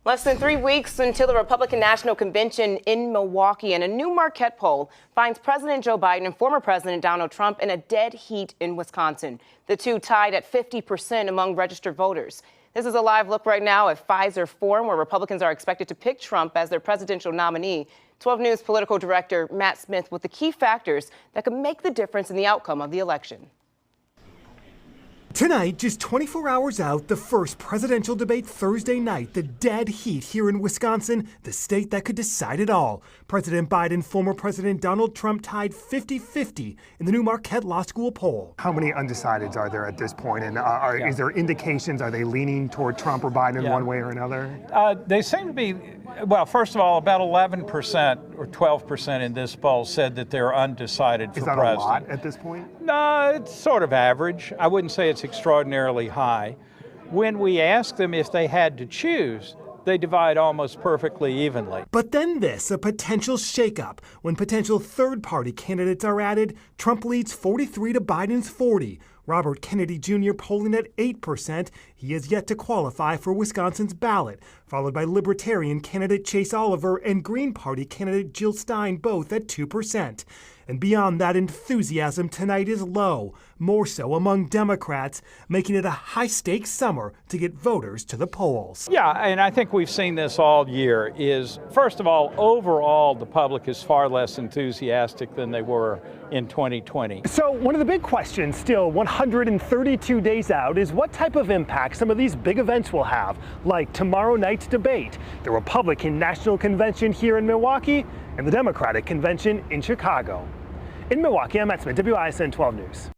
Less than 3 weeks until the Republican National Convention in Milwaukee, and a new Marquette poll finds President Joe Biden and former President Donald Trump in a dead heat in Wisconsin. The two tied at 50% among registered voters. This is a live look right now at Pfizer Forum, where Republicans are expected to pick Trump as their presidential nominee. 12 News political director Matt Smith with the key factors that could make the difference in the outcome of the election. Tonight, just 24 hours out, the first presidential debate Thursday night, the dead heat here in Wisconsin, the state that could decide it all. President Biden, former President Donald Trump tied 50-50 in the new Marquette Law School poll. How many undecideds are there at this point? And is there indications, are they leaning toward Trump or Biden one way or another? They seem to be, well, first of all, about 11% or 12% in this poll said that they're undecided for president. Is that a lot at this point? No, it's sort of average. I wouldn't say it's extraordinarily high. When we ask them if they had to choose, they divide almost perfectly evenly. But then this, a potential shakeup. When potential third-party candidates are added, Trump leads 43 to Biden's 40. Robert Kennedy Jr. polling at 8%. He has yet to qualify for Wisconsin's ballot, followed by Libertarian candidate Chase Oliver and Green Party candidate Jill Stein, both at 2%. And beyond that, enthusiasm tonight is low, more so among Democrats, making it a high-stakes summer to get voters to the polls. Yeah, and I think we've seen this all year is, first of all, overall, the public is far less enthusiastic than they were in 2020. So one of the big questions still 132 days out is what type of impact some of these big events will have, like tomorrow night's debate, the Republican National Convention here in Milwaukee, and the Democratic Convention in Chicago. In Milwaukee, I'm Matt Smith, WISN 12 News.